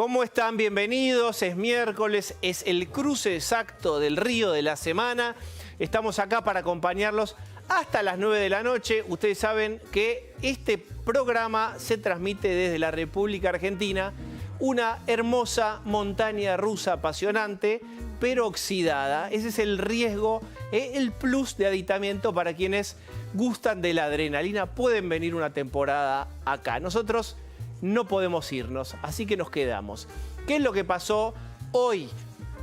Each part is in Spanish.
¿Cómo están? Bienvenidos. Es miércoles, es el cruce exacto del río de la semana. Estamos acá para acompañarlos hasta las 9 de la noche. Ustedes saben que este programa se transmite desde la República Argentina, una hermosa montaña rusa apasionante, pero oxidada. Ese es el riesgo, el plus de aditamiento para quienes gustan de la adrenalina. Pueden venir una temporada acá. Nosotros no podemos irnos, así que nos quedamos. ¿Qué es lo que pasó hoy?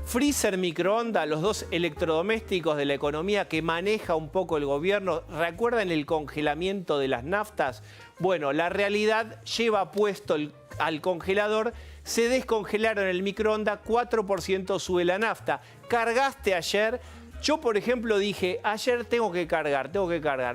Freezer, microondas, los dos electrodomésticos de la economía que maneja un poco el gobierno. ¿Recuerdan el congelamiento de las naftas? Bueno, la realidad lleva puesto al congelador, se descongelaron el microondas, 4% sube la nafta. ¿Cargaste ayer? Yo, por ejemplo, dije, ayer tengo que cargar,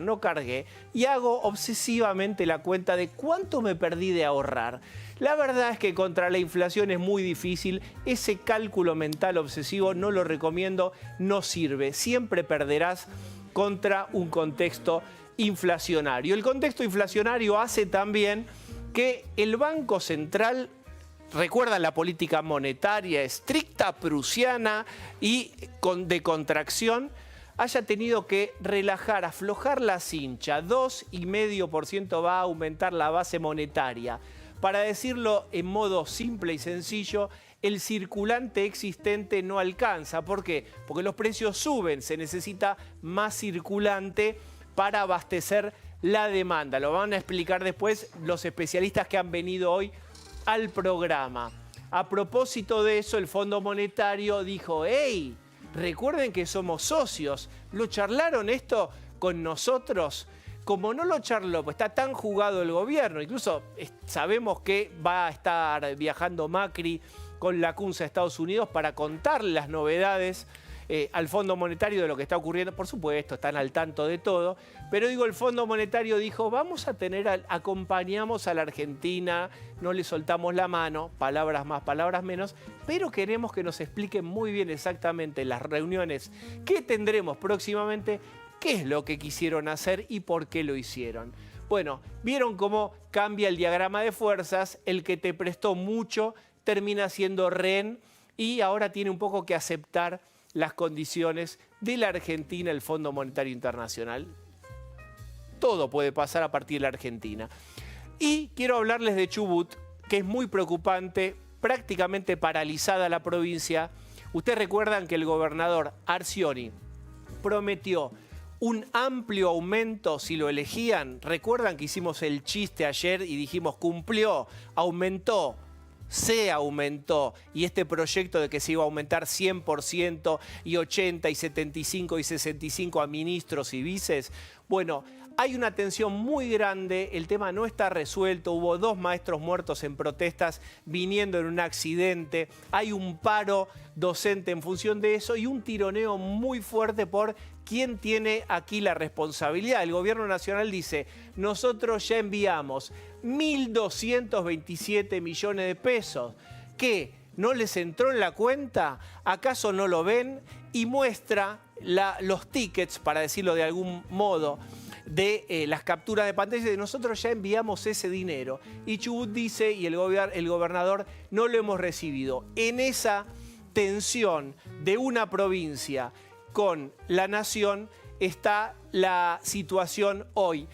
no cargué. Y hago obsesivamente la cuenta de cuánto me perdí de ahorrar. La verdad es que contra la inflación es muy difícil. Ese cálculo mental obsesivo no lo recomiendo, no sirve. Siempre perderás contra un contexto inflacionario. El contexto inflacionario hace también que el Banco Central, recuerdan la política monetaria estricta, prusiana y de contracción, haya tenido que relajar, aflojar la cincha. 2,5% va a aumentar la base monetaria. Para decirlo en modo simple y sencillo, el circulante existente no alcanza. ¿Por qué? Porque los precios suben, se necesita más circulante para abastecer la demanda. Lo van a explicar después los especialistas que han venido hoy al programa. A propósito de eso, el Fondo Monetario dijo, hey, recuerden que somos socios. ¿Lo charlaron esto con nosotros? Como no lo charló, pues está tan jugado el gobierno, incluso sabemos que va a estar viajando Macri con la CUNSA a Estados Unidos para contarle las novedades al Fondo Monetario de lo que está ocurriendo. Por supuesto, están al tanto de todo, pero digo, el Fondo Monetario dijo, vamos a tener, acompañamos a la Argentina, no le soltamos la mano, palabras más, palabras menos, pero queremos que nos expliquen muy bien exactamente en las reuniones que tendremos próximamente, qué es lo que quisieron hacer y por qué lo hicieron. Bueno, vieron cómo cambia el diagrama de fuerzas, el que te prestó mucho termina siendo rehén y ahora tiene un poco que aceptar las condiciones de la Argentina, el Fondo Monetario Internacional. Todo puede pasar a partir de la Argentina. Y quiero hablarles de Chubut, que es muy preocupante, prácticamente paralizada la provincia. Ustedes recuerdan que el gobernador Arcioni prometió un amplio aumento si lo elegían. Recuerdan que hicimos el chiste ayer y dijimos cumplió, aumentó. Se aumentó y este proyecto de que se iba a aumentar 100% y 80 y 75 y 65 a ministros y vices, bueno, hay una tensión muy grande, el tema no está resuelto, hubo 2 maestros muertos en protestas viniendo en un accidente, hay un paro docente en función de eso y un tironeo muy fuerte por quién tiene aquí la responsabilidad. El gobierno nacional dice, nosotros ya enviamos 1.227 millones de pesos. ¿Qué? ¿No les entró en la cuenta? ¿Acaso no lo ven? Y muestra los tickets, para decirlo de algún modo, de las capturas de pantalla de nosotros ya enviamos ese dinero. Y Chubut dice, y el gobernador, no lo hemos recibido. En esa tensión de una provincia con la nación está la situación hoy.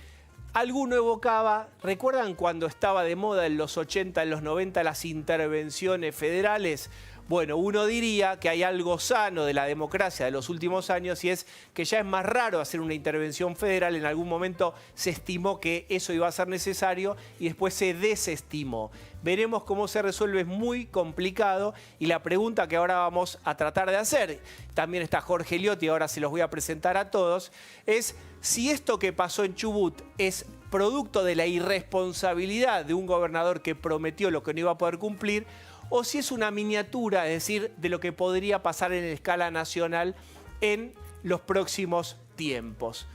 Alguno evocaba, ¿recuerdan cuando estaba de moda en los 80, en los 90 las intervenciones federales? Bueno, uno diría que hay algo sano de la democracia de los últimos años y es que ya es más raro hacer una intervención federal. En algún momento se estimó que eso iba a ser necesario y después se desestimó. Veremos cómo se resuelve, es muy complicado y la pregunta que ahora vamos a tratar de hacer, también está Jorge Eliotti, ahora se los voy a presentar a todos, es si esto que pasó en Chubut es producto de la irresponsabilidad de un gobernador que prometió lo que no iba a poder cumplir, o si es una miniatura, es decir, de lo que podría pasar en escala nacional en los próximos tiempos.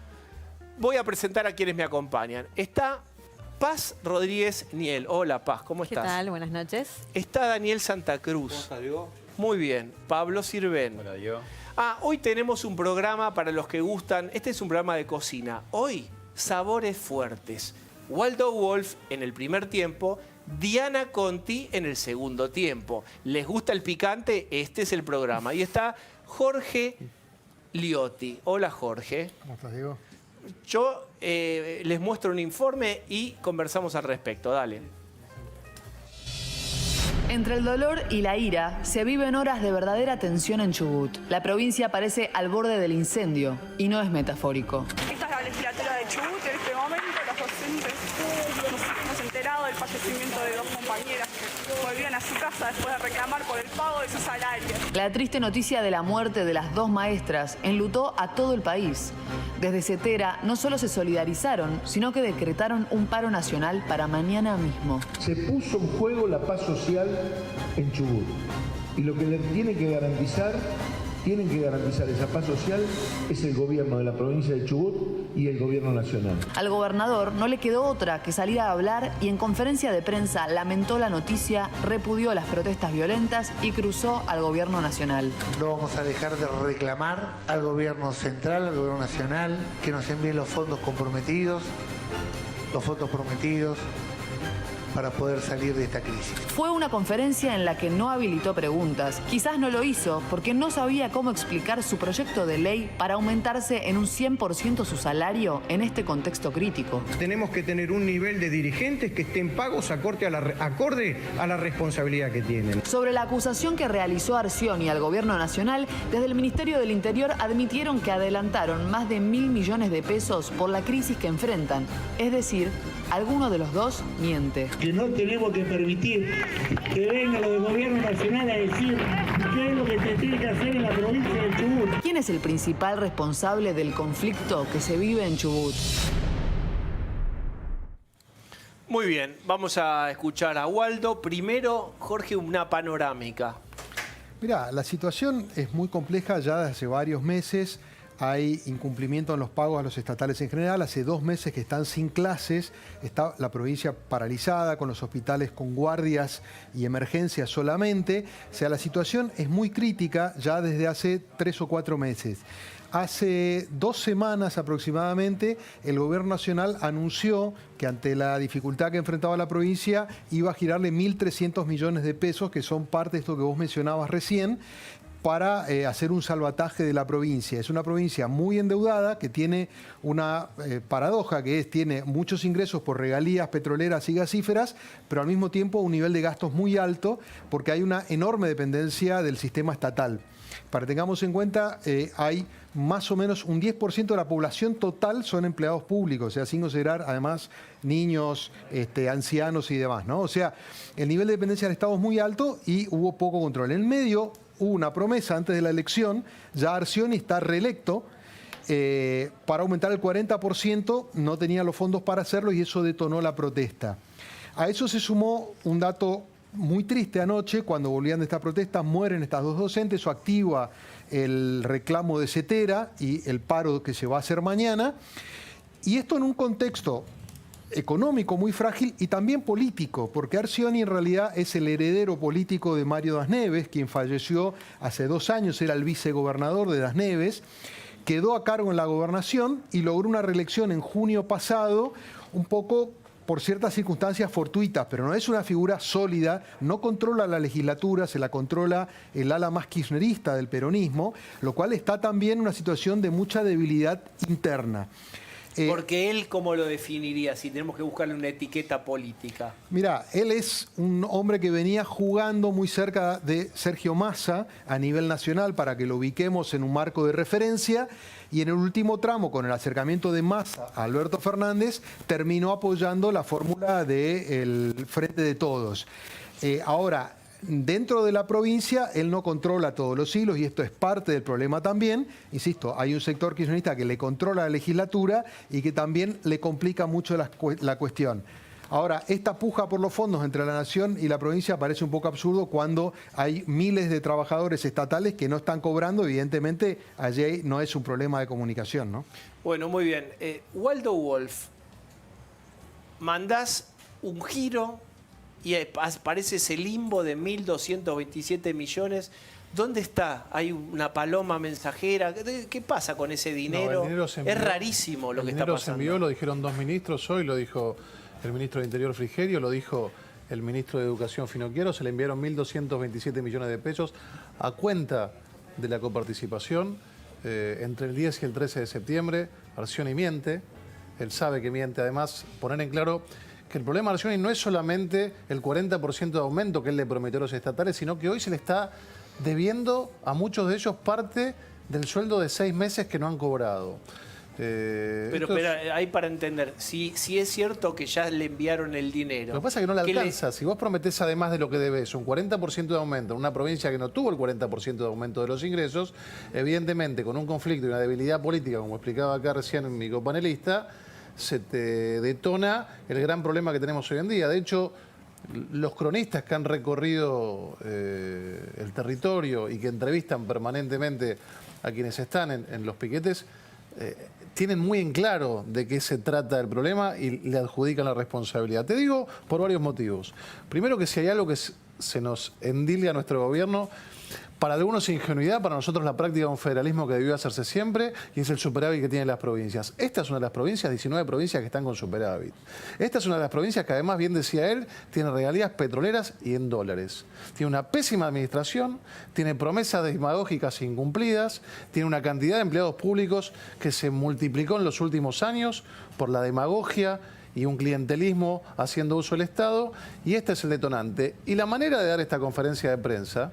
Voy a presentar a quienes me acompañan. Está Paz Rodríguez Niel. Hola Paz, ¿cómo estás? ¿Qué tal? Buenas noches. Está Daniel Santa Cruz. ¿Cómo estás, Diego? Muy bien. Pablo Sirven. Hola, Diego. Hoy tenemos un programa para los que gustan. Este es un programa de cocina. Hoy, sabores fuertes. Waldo Wolf, en el primer tiempo, Diana Conti en el segundo tiempo. ¿Les gusta el picante? Este es el programa. Y está Jorge Liotti. Hola, Jorge. ¿Cómo estás, Diego? Yo les muestro un informe y conversamos al respecto. Dale. Entre el dolor y la ira, se viven horas de verdadera tensión en Chubut. La provincia parece al borde del incendio, y no es metafórico. Esta es la legislatura de Chubut. En este momento los docentes nos hemos enterado del fallecimiento de 2 compañeras que volvían a su casa después de reclamar por el pago de sus salarios. La triste noticia de la muerte de las 2 maestras enlutó a todo el país. Desde CETERA no solo se solidarizaron, sino que decretaron un paro nacional para mañana mismo. Se puso en juego la paz social en Chubut. Y lo que le tienen que garantizar esa paz social es el gobierno de la provincia de Chubut y el gobierno nacional. Al gobernador no le quedó otra que salir a hablar y en conferencia de prensa lamentó la noticia, repudió las protestas violentas y cruzó al gobierno nacional. No vamos a dejar de reclamar al gobierno central, al gobierno nacional, que nos envíen los fondos comprometidos, para poder salir de esta crisis. Fue una conferencia en la que no habilitó preguntas. Quizás no lo hizo porque no sabía cómo explicar su proyecto de ley para aumentarse en un 100% su salario en este contexto crítico. Tenemos que tener un nivel de dirigentes que estén pagos acorde a la responsabilidad que tienen. Sobre la acusación que realizó Arcioni al gobierno nacional, desde el Ministerio del Interior admitieron que adelantaron más de 1.000 millones de pesos por la crisis que enfrentan. Es decir, alguno de los dos miente. Que no tenemos que permitir que venga lo del gobierno nacional a decir qué es lo que se tiene que hacer en la provincia de Chubut. ¿Quién es el principal responsable del conflicto que se vive en Chubut? Muy bien, vamos a escuchar a Waldo. Primero, Jorge, una panorámica. Mirá, la situación es muy compleja ya desde hace varios meses. Hay incumplimiento en los pagos a los estatales en general. Hace 2 meses que están sin clases. Está la provincia paralizada, con los hospitales con guardias y emergencias solamente. O sea, la situación es muy crítica ya desde hace 3 o 4 meses. Hace 2 semanas aproximadamente, el gobierno nacional anunció que ante la dificultad que enfrentaba la provincia iba a girarle 1.300 millones de pesos, que son parte de esto que vos mencionabas recién, para hacer un salvataje de la provincia. Es una provincia muy endeudada que tiene una paradoja, que es tiene muchos ingresos por regalías petroleras y gasíferas, pero al mismo tiempo un nivel de gastos muy alto porque hay una enorme dependencia del sistema estatal. Para que tengamos en cuenta, hay más o menos un 10% de la población total son empleados públicos, o sea, sin considerar además niños, ancianos y demás, ¿no? O sea, el nivel de dependencia del Estado es muy alto y hubo poco control. En el medio hubo una promesa antes de la elección, ya Arcioni está reelecto, para aumentar el 40%, no tenía los fondos para hacerlo y eso detonó la protesta. A eso se sumó un dato muy triste anoche, cuando volvían de esta protesta, mueren estas 2 docentes, eso activa el reclamo de CETERA y el paro que se va a hacer mañana, y esto en un contexto económico muy frágil y también político, porque Arcioni en realidad es el heredero político de Mario Das Neves, quien falleció hace 2 años, era el vicegobernador de Das Neves, quedó a cargo en la gobernación y logró una reelección en junio pasado, un poco por ciertas circunstancias fortuitas, pero no es una figura sólida, no controla la legislatura, se la controla el ala más kirchnerista del peronismo, lo cual está también en una situación de mucha debilidad interna. Porque él, ¿cómo lo definiría si tenemos que buscarle una etiqueta política? Mira, él es un hombre que venía jugando muy cerca de Sergio Massa a nivel nacional para que lo ubiquemos en un marco de referencia, y en el último tramo, con el acercamiento de Massa a Alberto Fernández, terminó apoyando la fórmula del Frente de Todos. Ahora, dentro de la provincia, él no controla todos los hilos y esto es parte del problema también. Insisto, hay un sector kirchnerista que le controla la legislatura y que también le complica mucho la cuestión. Ahora, esta puja por los fondos entre la nación y la provincia parece un poco absurdo cuando hay miles de trabajadores estatales que no están cobrando. Evidentemente, allí no es un problema de comunicación, ¿no? Bueno, muy bien. Waldo Wolf, mandás un giro y aparece ese limbo de 1.227 millones. ¿Dónde está? ¿Hay una paloma mensajera? ¿Qué pasa con ese dinero? No, el dinero se envió, es rarísimo lo que está pasando. El dinero se envió, lo dijeron 2 ministros hoy, lo dijo el ministro del Interior Frigerio, lo dijo el ministro de Educación Finocchiaro, se le enviaron 1.227 millones de pesos a cuenta de la coparticipación entre el 10 y el 13 de septiembre. Arcioni miente, él sabe que miente. Además, poner en claro que el problema de Arcioni no es solamente el 40% de aumento que él le prometió a los estatales, sino que hoy se le está debiendo a muchos de ellos parte del sueldo de 6 meses que no han cobrado. Pero espera, ahí para entender, si es cierto que ya le enviaron el dinero. Lo que pasa es que no le alcanza. Si vos prometés, además de lo que debes, un 40% de aumento en una provincia que no tuvo el 40% de aumento de los ingresos, evidentemente con un conflicto y una debilidad política, como explicaba acá recién mi copanelista, se te detona el gran problema que tenemos hoy en día. De hecho, los cronistas que han recorrido el territorio y que entrevistan permanentemente a quienes están en los piquetes, tienen muy en claro de qué se trata el problema y le adjudican la responsabilidad. Te digo por varios motivos. Primero, que si hay algo que se nos endilga a nuestro gobierno, para algunos ingenuidad, para nosotros la práctica de un federalismo que debió hacerse siempre, y es el superávit que tienen las provincias. Esta es una de las provincias, 19 provincias que están con superávit. Esta es una de las provincias que, además, bien decía él, tiene regalías petroleras y en dólares. Tiene una pésima administración, tiene promesas demagógicas incumplidas, tiene una cantidad de empleados públicos que se multiplicó en los últimos años por la demagogia y un clientelismo haciendo uso del Estado, y este es el detonante. Y la manera de dar esta conferencia de prensa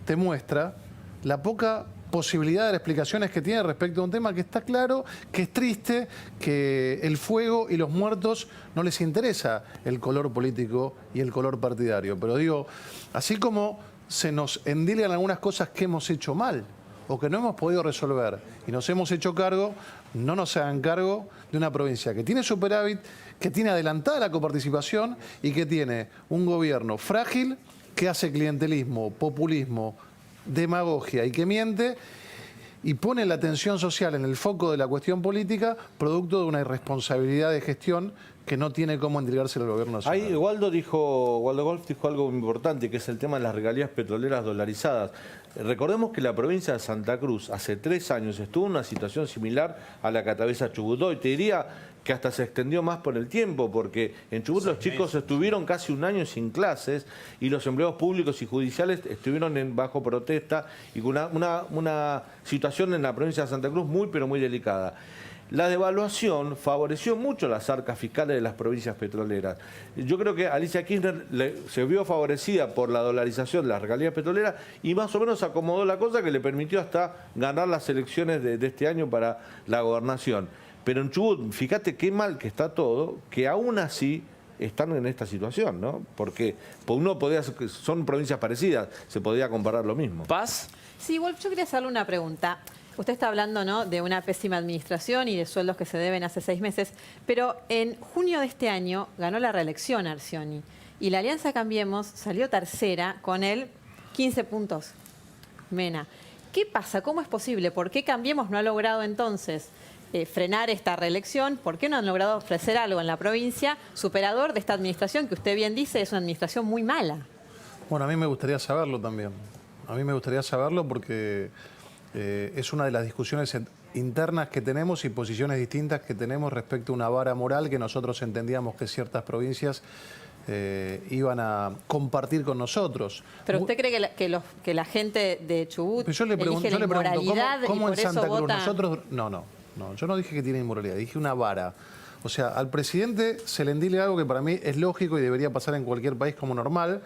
te muestra la poca posibilidad de dar explicaciones que tiene respecto a un tema que está claro, que es triste, que el fuego y los muertos no les interesa el color político y el color partidario. Pero digo, así como se nos endilgan algunas cosas que hemos hecho mal o que no hemos podido resolver y nos hemos hecho cargo, no nos hagan cargo de una provincia que tiene superávit, que tiene adelantada la coparticipación y que tiene un gobierno frágil, que hace clientelismo, populismo, demagogia y que miente y pone la tensión social en el foco de la cuestión política, producto de una irresponsabilidad de gestión que no tiene cómo endilgarse al gobierno nacional. Ahí Waldo Golf dijo algo importante, que es el tema de las regalías petroleras dolarizadas. Recordemos que la provincia de Santa Cruz hace 3 años estuvo en una situación similar a la que atraviesa Chubut hoy. Te diría que hasta se extendió más por el tiempo, porque en Chubut los chicos estuvieron casi 1 año sin clases y los empleados públicos y judiciales estuvieron bajo protesta y con una situación en la provincia de Santa Cruz muy, pero muy delicada. La devaluación favoreció mucho las arcas fiscales de las provincias petroleras. Yo creo que Alicia Kirchner se vio favorecida por la dolarización de las regalías petroleras y más o menos acomodó la cosa, que le permitió hasta ganar las elecciones de este año para la gobernación. Pero en Chubut, fíjate qué mal que está todo, que aún así están en esta situación, ¿no? Porque uno podía, son provincias parecidas, se podía comparar lo mismo. ¿Paz? Sí, Wolf, yo quería hacerle una pregunta. Usted está hablando, ¿no?, de una pésima administración y de sueldos que se deben hace 6 meses, pero en junio de este año ganó la reelección Arcioni y la Alianza Cambiemos salió tercera con él 15 puntos. Mena, ¿qué pasa? ¿Cómo es posible? ¿Por qué Cambiemos no ha logrado entonces frenar esta reelección? ¿Por qué no han logrado ofrecer algo en la provincia superador de esta administración que usted bien dice es una administración muy mala? Bueno, a mí me gustaría saberlo también. A mí me gustaría saberlo porque es una de las discusiones internas que tenemos y posiciones distintas que tenemos respecto a una vara moral que nosotros entendíamos que ciertas provincias iban a compartir con nosotros. ¿Pero usted cree que la gente de Chubut yo le pregunto, ¿cómo en Santa Cruz vota? nosotros... No, yo no dije que tiene inmoralidad, dije una vara. O sea, al presidente se le endilga algo que para mí es lógico y debería pasar en cualquier país como normal,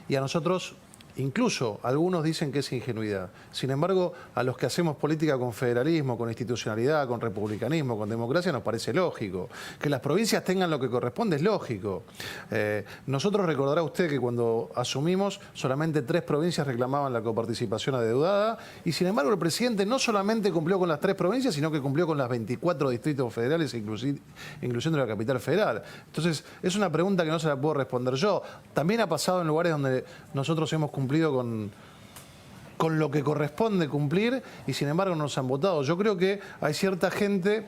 y a nosotros... Incluso algunos dicen que es ingenuidad. Sin embargo, a los que hacemos política con federalismo, con institucionalidad, con republicanismo, con democracia, nos parece lógico. Que las provincias tengan lo que corresponde es lógico. Nosotros, recordará usted que cuando asumimos, solamente 3 provincias reclamaban la coparticipación adeudada, y sin embargo el presidente no solamente cumplió con las 3 provincias, sino que cumplió con las 24 distritos federales, incluyendo la capital federal. Entonces, es una pregunta que no se la puedo responder yo. También ha pasado en lugares donde nosotros hemos cumplido con lo que corresponde cumplir y sin embargo no nos han votado. Yo creo que hay cierta gente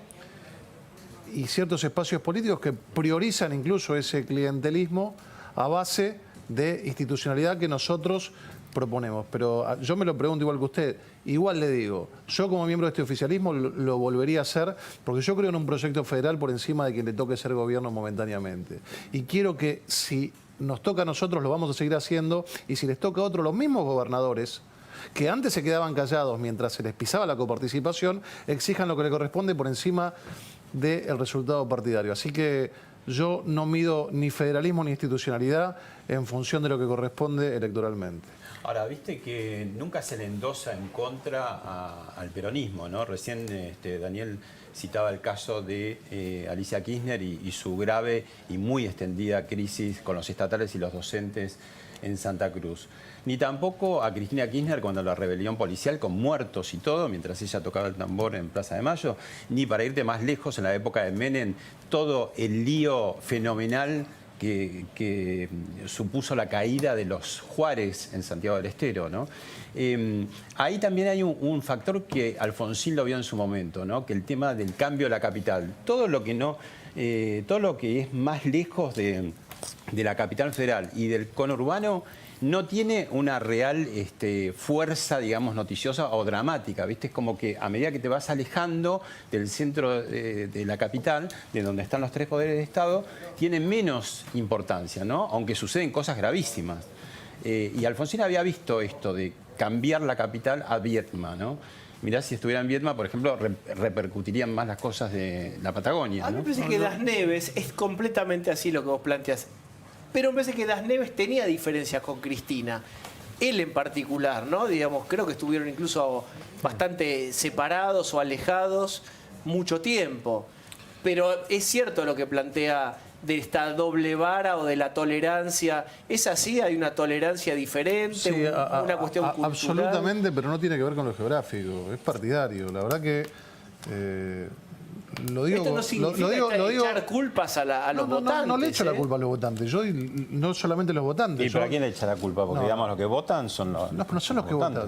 y ciertos espacios políticos que priorizan incluso ese clientelismo a base de institucionalidad que nosotros proponemos. Pero yo me lo pregunto igual que usted. Igual le digo, yo como miembro de este oficialismo lo volvería a hacer porque yo creo en un proyecto federal por encima de quien le toque ser gobierno momentáneamente. Y quiero que si nos toca a nosotros, lo vamos a seguir haciendo, y si les toca a otros, los mismos gobernadores que antes se quedaban callados mientras se les pisaba la coparticipación, exijan lo que le corresponde por encima del resultado partidario. Así que yo no mido ni federalismo ni institucionalidad en función de lo que corresponde electoralmente. Ahora, viste que nunca se le endosa en contra al peronismo, ¿no? Recién Daniel citaba el caso de Alicia Kirchner y su grave y muy extendida crisis con los estatales y los docentes en Santa Cruz. Ni tampoco a Cristina Kirchner cuando la rebelión policial con muertos y todo, mientras ella tocaba el tambor en Plaza de Mayo, ni para irte más lejos en la época de Menem, todo el lío fenomenal que supuso la caída de los Juárez en Santiago del Estero, ¿no? Ahí también hay un factor que Alfonsín lo vio en su momento, ¿no? Que el tema del cambio de la capital, todo lo que es más lejos de la capital federal y del conurbano no tiene una real fuerza, digamos, noticiosa o dramática, ¿viste? Es como que a medida que te vas alejando del centro de la capital, de donde están los tres poderes de Estado, tiene menos importancia, ¿no? Aunque suceden cosas gravísimas. Y Alfonsín había visto esto de cambiar la capital a Viedma, ¿no? Mirá, si estuviera en Viedma, por ejemplo, repercutirían más las cosas de la Patagonia, A mí ¿no? me parece que Das Neves es completamente así lo que vos planteás. Pero me parece que Das Neves tenía diferencias con Cristina. Él en particular, ¿no? Digamos, creo que estuvieron incluso bastante separados o alejados mucho tiempo. Pero es cierto lo que plantea de esta doble vara o de la tolerancia. ¿Es así? ¿Hay una tolerancia diferente? Sí, ¿Una cuestión cultural? Absolutamente, pero no tiene que ver con lo geográfico, es partidario. La verdad que... Lo digo, Esto no significa echar culpas a los votantes. No le echo la culpa a los votantes. Yo no solamente a los votantes. ¿Y para quién le echa la culpa? Porque digamos los que votan son los no son los que votan.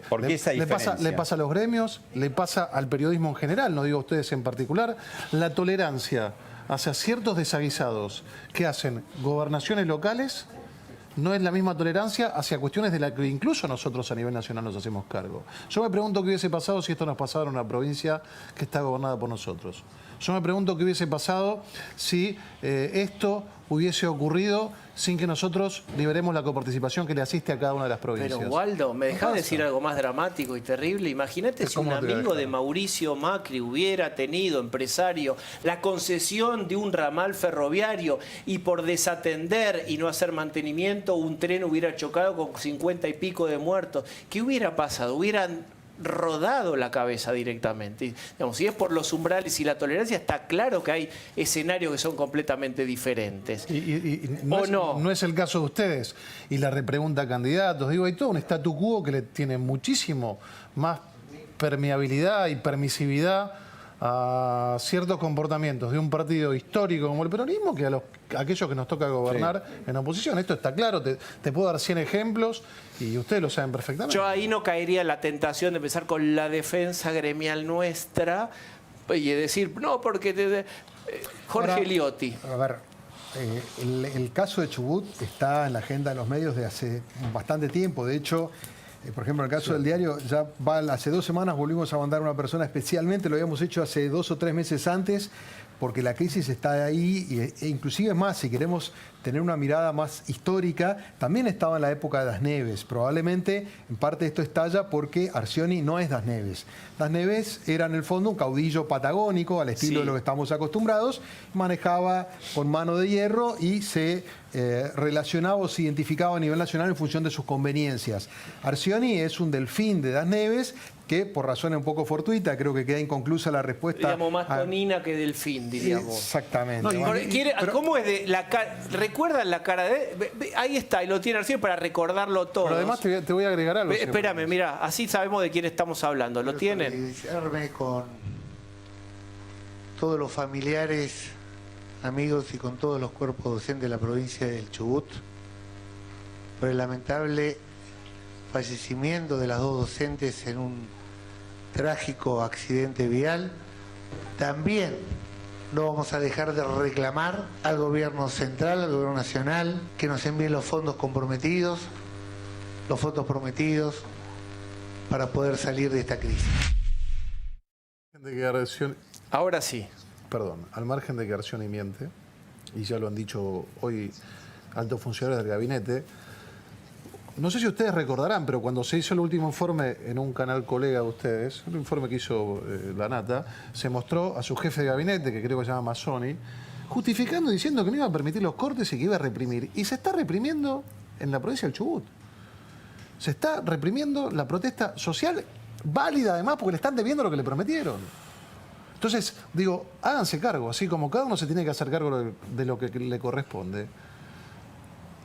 ¿Por qué esa diferencia? Le pasa a los gremios, le pasa al periodismo en general, no digo a ustedes en particular. La tolerancia hacia ciertos desaguisados que hacen gobernaciones locales no es la misma tolerancia hacia cuestiones de las que incluso nosotros a nivel nacional nos hacemos cargo. Yo me pregunto qué hubiese pasado si esto nos pasara en una provincia que está gobernada por nosotros. Yo me pregunto qué hubiese pasado si esto hubiese ocurrido sin que nosotros liberemos la coparticipación que le asiste a cada una de las provincias. Pero Waldo, ¿me dejás decir algo más dramático y terrible? Imagínate si un amigo de Mauricio Macri hubiera tenido, empresario, la concesión de un ramal ferroviario y por desatender y no hacer mantenimiento un tren hubiera chocado con 50 y pico de muertos. ¿Qué hubiera pasado? Hubieran rodado la cabeza directamente. Digamos, si es por los umbrales y la tolerancia, está claro que hay escenarios que son completamente diferentes. No es el caso de ustedes. Y la repregunta a candidatos, digo, hay todo un statu quo que le tiene muchísimo más permeabilidad y permisividad a ciertos comportamientos de un partido histórico como el peronismo que a aquellos que nos toca gobernar en oposición. Esto está claro, te puedo dar 100 ejemplos y ustedes lo saben perfectamente. Yo ahí no caería en la tentación de empezar con la defensa gremial nuestra y decir, no, porque... Jorge Liotti. A ver, el caso de Chubut está en la agenda de los medios de hace bastante tiempo. De hecho... Por ejemplo, en el caso del diario, hace 2 semanas volvimos a mandar a una persona especialmente, lo habíamos hecho hace 2 o 3 meses antes, porque la crisis está ahí, e inclusive más, si queremos tener una mirada más histórica, también estaba en la época de Das Neves. Probablemente, en parte esto estalla porque Arcioni no es Das Neves. Das Neves era en el fondo un caudillo patagónico, al estilo de lo que estamos acostumbrados, manejaba con mano de hierro y se relacionaba o se identificaba a nivel nacional en función de sus conveniencias. Arcioni es un delfín de Das Neves que, por razones un poco fortuitas, creo que queda inconclusa la respuesta. Diríamos más tonina que delfín, diríamos. Exactamente. ¿Cómo es de la cara? ¿Recuerdan la cara de...? Ahí está, y lo tiene Arcioni para recordarlo todo. Pero además te voy a agregar algo. Espérame, mira, así sabemos de quién estamos hablando. ¿Lo tienen? Solidarizarme con todos los familiares, amigos y con todos los cuerpos docentes de la provincia del Chubut por el lamentable fallecimiento de las 2 docentes en un trágico accidente vial. También no vamos a dejar de reclamar al gobierno central, al gobierno nacional, que nos envíen los fondos comprometidos, los fondos prometidos para poder salir de esta crisis. Ahora sí. Perdón, al margen de que Arcioni miente, y ya lo han dicho hoy altos funcionarios del gabinete. No sé si ustedes recordarán, pero cuando se hizo el último informe en un canal colega de ustedes, el informe que hizo La Nata, se mostró a su jefe de gabinete, que creo que se llama Mazzoni, justificando, diciendo que no iba a permitir los cortes y que iba a reprimir. Y se está reprimiendo en la provincia del Chubut. Se está reprimiendo la protesta social, válida además, porque le están debiendo lo que le prometieron. Entonces, digo, háganse cargo, así como cada uno se tiene que hacer cargo de lo que le corresponde.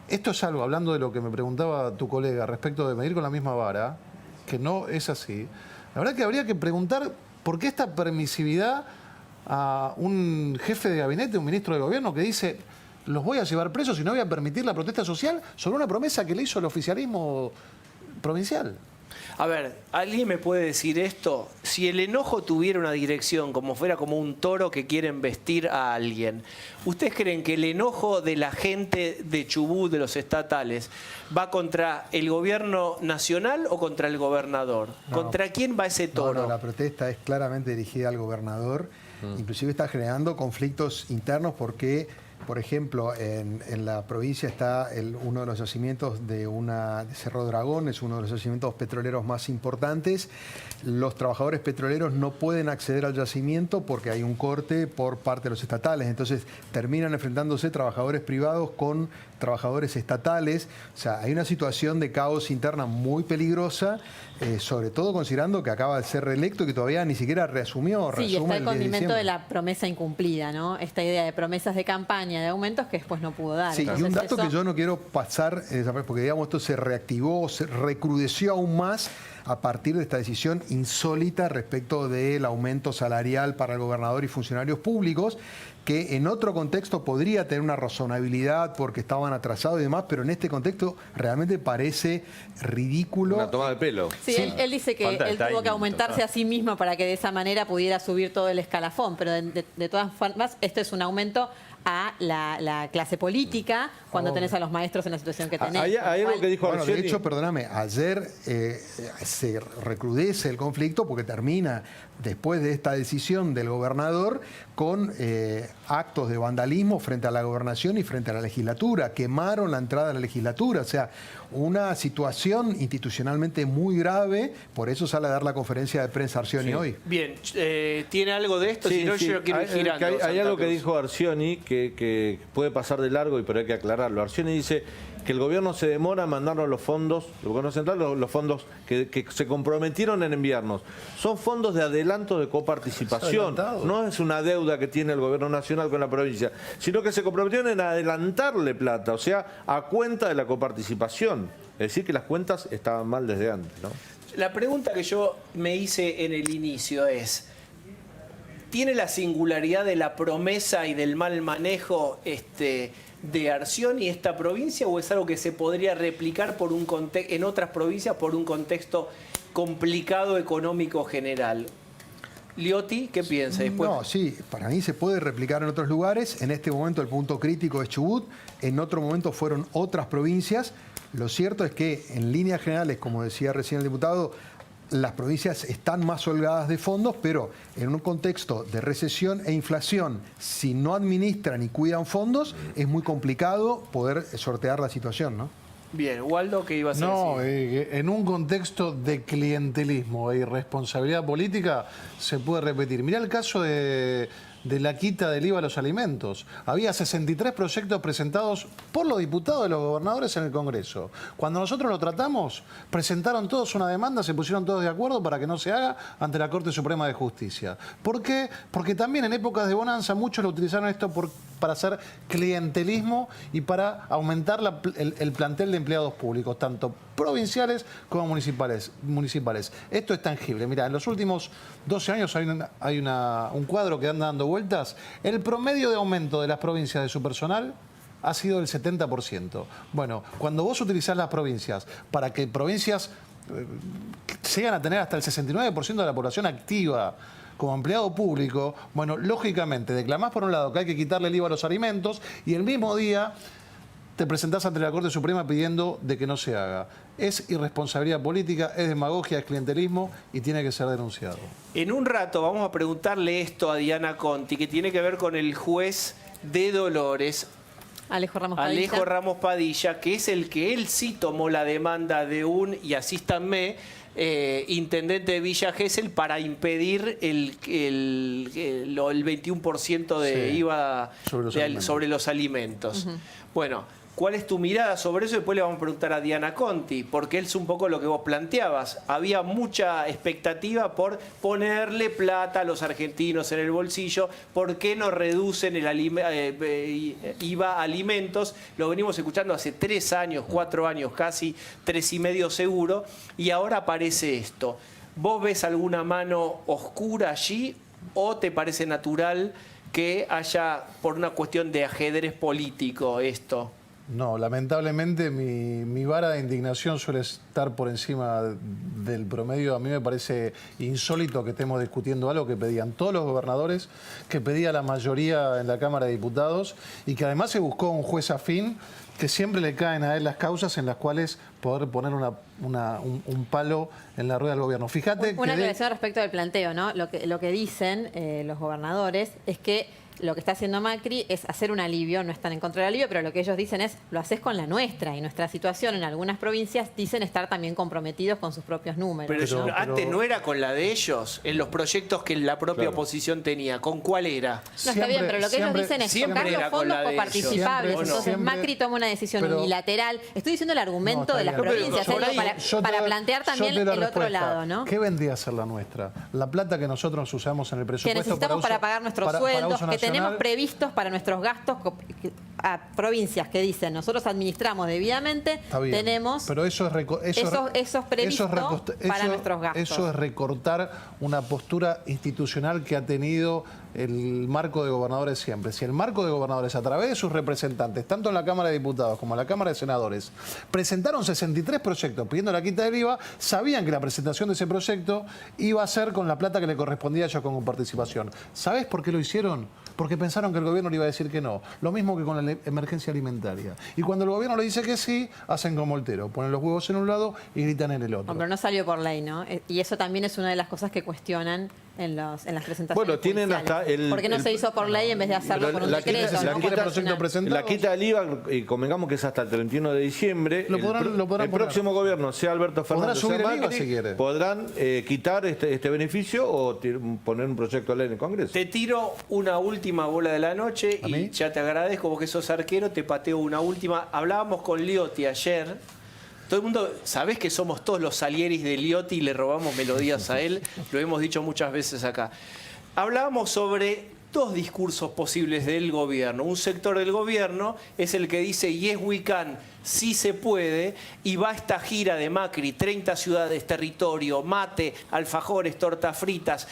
Esto es algo, hablando de lo que me preguntaba tu colega respecto de medir con la misma vara, que no es así. La verdad que habría que preguntar por qué esta permisividad a un jefe de gabinete, un ministro de gobierno que dice: los voy a llevar presos y no voy a permitir la protesta social sobre una promesa que le hizo el oficialismo provincial. A ver, ¿alguien me puede decir esto? Si el enojo tuviera una dirección, como fuera como un toro que quiere embestir a alguien, ¿ustedes creen que el enojo de la gente de Chubut, de los estatales, va contra el gobierno nacional o contra el gobernador? No, ¿Contra quién va ese toro? No, la protesta es claramente dirigida al gobernador. Inclusive está generando conflictos internos porque, por ejemplo, en la provincia está uno de los yacimientos de Cerro Dragón, es uno de los yacimientos petroleros más importantes. Los trabajadores petroleros no pueden acceder al yacimiento porque hay un corte por parte de los estatales. Entonces terminan enfrentándose trabajadores privados con trabajadores estatales. O sea, hay una situación de caos interna muy peligrosa, sobre todo considerando que acaba de ser reelecto y que todavía ni siquiera reasumió. Sí, está el condimento de la promesa incumplida, ¿no? Esta idea de promesas de campaña, de aumentos que después no pudo dar. Sí, entonces, y un dato que yo no quiero pasar, porque digamos esto se reactivó, se recrudeció aún más a partir de esta decisión insólita respecto del aumento salarial para el gobernador y funcionarios públicos, que en otro contexto podría tener una razonabilidad porque estaban atrasados y demás, pero en este contexto realmente parece ridículo. Una toma de pelo. Sí, él dice que él tuvo que aumentarse a sí mismo para que de esa manera pudiera subir todo el escalafón, pero de todas formas, esto es un aumento a la clase política cuando tenés a los maestros en la situación que tenés. Hay algo que dijo Bueno, de hecho, perdóname, ayer se recrudece el conflicto porque termina después de esta decisión del gobernador con actos de vandalismo frente a la gobernación y frente a la legislatura. Quemaron la entrada a la legislatura. O sea, una situación institucionalmente muy grave. Por eso sale a dar la conferencia de prensa Arcioni hoy. Bien, ¿tiene algo de esto? Si no, yo lo quiero ir girando. Hay algo que dijo Arcioni que puede pasar de largo, pero hay que aclararlo. Arcioni dice que el gobierno se demora en mandarnos los fondos, el gobierno central, los fondos que se comprometieron en enviarnos. Son fondos de adelanto de coparticipación. No es una deuda que tiene el gobierno nacional con la provincia, sino que se comprometieron en adelantarle plata, o sea, a cuenta de la coparticipación. Es decir, que las cuentas estaban mal desde antes, ¿no? La pregunta que yo me hice en el inicio es: ¿tiene la singularidad de la promesa y del mal manejo de Arcioni esta provincia, o es algo que se podría replicar en otras provincias por un contexto complicado económico general? Liotti, ¿qué piensa? Después... No, sí, para mí se puede replicar en otros lugares. En este momento el punto crítico es Chubut, en otro momento fueron otras provincias. Lo cierto es que en líneas generales, como decía recién el diputado, las provincias están más holgadas de fondos, pero en un contexto de recesión e inflación, si no administran y cuidan fondos, es muy complicado poder sortear la situación, ¿no? Bien, Waldo, ¿qué ibas a decir? En un contexto de clientelismo e irresponsabilidad política se puede repetir. Mirá el caso de la quita del IVA a los alimentos. Había 63 proyectos presentados por los diputados de los gobernadores en el Congreso. Cuando nosotros lo tratamos, presentaron todos una demanda, se pusieron todos de acuerdo para que no se haga ante la Corte Suprema de Justicia. ¿Por qué? Porque también en épocas de bonanza muchos lo utilizaron esto para hacer clientelismo y para aumentar el plantel de empleados públicos, tanto provinciales como municipales. Esto es tangible. Mira, en los últimos 12 años hay un cuadro que anda dando vueltas. El promedio de aumento de las provincias de su personal ha sido del 70%. Bueno, cuando vos utilizás las provincias para que provincias llegan a tener hasta el 69% de la población activa como empleado público, bueno, lógicamente declamás por un lado que hay que quitarle el IVA a los alimentos y el mismo día te presentás ante la Corte Suprema pidiendo de que no se haga. Es irresponsabilidad política, es demagogia, es clientelismo y tiene que ser denunciado. En un rato vamos a preguntarle esto a Diana Conti, que tiene que ver con el juez de Dolores. Alejo Ramos Padilla. Alejo Ramos Padilla, que es el que él sí tomó la demanda de un, y asístanme, intendente de Villa Gesell para impedir el 21% de IVA sobre los alimentos. Bueno, ¿cuál es tu mirada sobre eso? Después le vamos a preguntar a Diana Conti, porque es un poco lo que vos planteabas. Había mucha expectativa por ponerle plata a los argentinos en el bolsillo. ¿Por qué no reducen el IVA a alimentos? Lo venimos escuchando hace 3 años, 4 años casi, 3,5 seguro, y ahora aparece esto. ¿Vos ves alguna mano oscura allí o te parece natural que haya, por una cuestión de ajedrez político, esto? No, lamentablemente mi vara de indignación suele estar por encima del promedio. A mí me parece insólito que estemos discutiendo algo que pedían todos los gobernadores, que pedía la mayoría en la Cámara de Diputados y que además se buscó un juez afín que siempre le caen a él las causas en las cuales poder poner un palo en la rueda del gobierno. Fíjate una aclaración respecto del planteo, ¿no? Lo que dicen los gobernadores es que lo que está haciendo Macri es hacer un alivio, no están en contra del alivio, pero lo que ellos dicen es, lo haces con la nuestra, y nuestra situación en algunas provincias dicen estar también comprometidos con sus propios números. Pero antes no era con la de ellos, en los proyectos que la propia oposición tenía. ¿Con cuál era? No, está bien, pero lo que ellos dicen es tocar los fondos coparticipables. Entonces Macri toma una decisión unilateral. Estoy diciendo el argumento de las provincias, para plantear también el otro lado, ¿no? ¿Qué vendría a ser la nuestra? La plata que nosotros usamos en el presupuesto. Que necesitamos para pagar nuestros sueldos, que tenemos previstos para nuestros gastos a provincias que dicen nosotros administramos debidamente, tenemos pero eso es previsto para nuestros gastos. Eso es recortar una postura institucional que ha tenido el marco de gobernadores siempre. Si el marco de gobernadores, a través de sus representantes, tanto en la Cámara de Diputados como en la Cámara de Senadores, presentaron 63 proyectos pidiendo la quita del IVA, sabían que la presentación de ese proyecto iba a ser con la plata que le correspondía a ellos con participación. ¿Sabés por qué lo hicieron? Porque pensaron que el gobierno le iba a decir que no. Lo mismo que con la emergencia alimentaria. Y cuando el gobierno le dice que sí, hacen como Moltero. Ponen los huevos en un lado y gritan en el otro. No, pero no salió por ley, ¿no? Y eso también es una de las cosas que cuestionan en las presentaciones. Bueno, tienen hasta ¿por qué no se hizo por ley en vez de hacerlo por un decreto? La quita del IVA, y convengamos que es hasta el 31 de diciembre. El próximo gobierno, sea Alberto Fernández o Macri, podrán quitar este beneficio o poner un proyecto de ley en el Congreso. Te tiro una última bola de la noche y ya te agradezco, vos que sos arquero, te pateo una última. Hablábamos con Liotti ayer. Todo el mundo, sabés que somos todos los Salieris de Liotti y le robamos melodías a él, lo hemos dicho muchas veces acá. Hablábamos sobre 2 discursos posibles del gobierno. Un sector del gobierno es el que dice yes we can, sí se puede, y va esta gira de Macri, 30 ciudades, territorio, mate, alfajores, tortas fritas.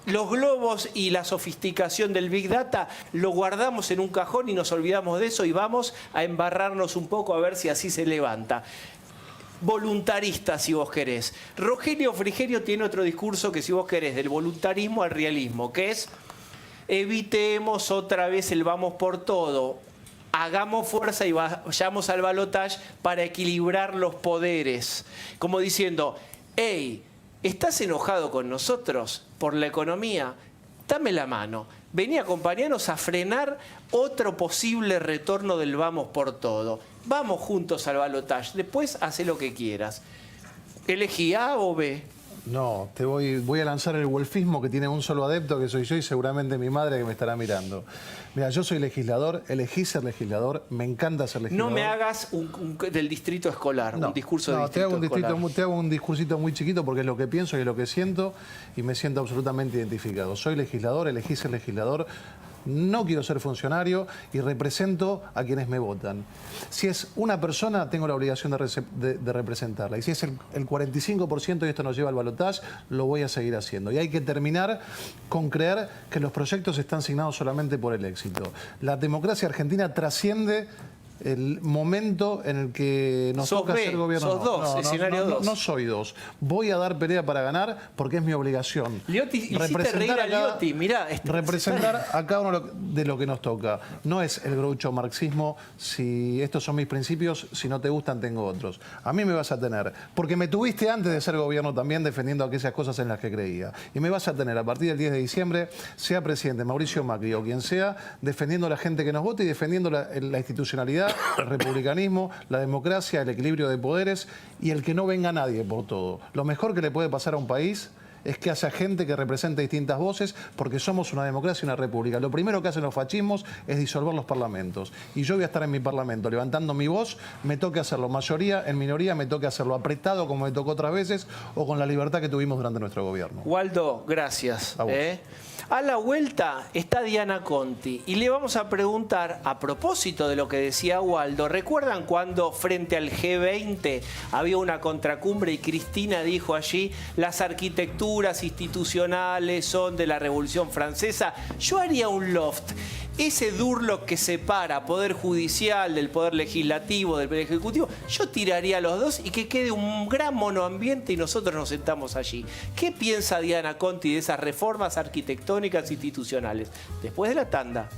Los globos y la sofisticación del Big Data lo guardamos en un cajón y nos olvidamos de eso y vamos a embarrarnos un poco a ver si así se levanta. Voluntarista, si vos querés. Rogelio Frigerio tiene otro discurso que, si vos querés, del voluntarismo al realismo, que es evitemos otra vez el vamos por todo, hagamos fuerza y vayamos al balotaje para equilibrar los poderes. Como diciendo, hey, ¿estás enojado con nosotros por la economía? Dame la mano. Vení a acompañarnos a frenar otro posible retorno del vamos por todo. Vamos juntos al balotaje. Después hacé lo que quieras. Elegí A o B. No, voy a lanzar el wolfismo que tiene un solo adepto, que soy yo y seguramente mi madre, que me estará mirando. Mira, yo soy legislador, elegí ser legislador, me encanta ser legislador. No me hagas del distrito escolar, un discurso de distrito escolar. Te hago un discursito muy chiquito porque es lo que pienso y es lo que siento y me siento absolutamente identificado. Soy legislador, elegí ser legislador. No quiero ser funcionario y represento a quienes me votan. Si es una persona, tengo la obligación de representarla. Y si es el 45% y esto nos lleva al balotaje, lo voy a seguir haciendo. Y hay que terminar con creer que los proyectos están asignados solamente por el éxito. La democracia argentina trasciende el momento en el que nos toca ser gobierno. Sos dos, escenario dos. No soy dos. Voy a dar pelea para ganar porque es mi obligación. Liotti, hiciste reír a Liotti, mirá. Representar a cada uno de lo que nos toca. No es el groucho marxismo, si estos son mis principios, si no te gustan tengo otros. A mí me vas a tener, porque me tuviste antes de ser gobierno también defendiendo aquellas cosas en las que creía. Y me vas a tener a partir del 10 de diciembre, sea presidente Mauricio Macri o quien sea, defendiendo a la gente que nos vote y defendiendo la institucionalidad, el republicanismo, la democracia, el equilibrio de poderes y el que no venga nadie por todo. Lo mejor que le puede pasar a un país es que haya gente que represente distintas voces, porque somos una democracia y una república. Lo primero que hacen los fascismos es disolver los parlamentos. Y yo voy a estar en mi parlamento levantando mi voz, me toque hacerlo mayoría, en minoría me toque hacerlo apretado como me tocó otras veces, o con la libertad que tuvimos durante nuestro gobierno. Waldo, gracias. A vos. A la vuelta está Diana Conti y le vamos a preguntar, a propósito de lo que decía Waldo, ¿recuerdan cuando frente al G20 había una contracumbre y Cristina dijo allí, las arquitecturas institucionales son de la Revolución Francesa? Yo haría un loft. Ese Durlock que separa poder judicial del poder legislativo, del poder ejecutivo, yo tiraría a los dos y que quede un gran monoambiente y nosotros nos sentamos allí. ¿Qué piensa Diana Conti de esas reformas arquitectónicas institucionales? Después de la tanda.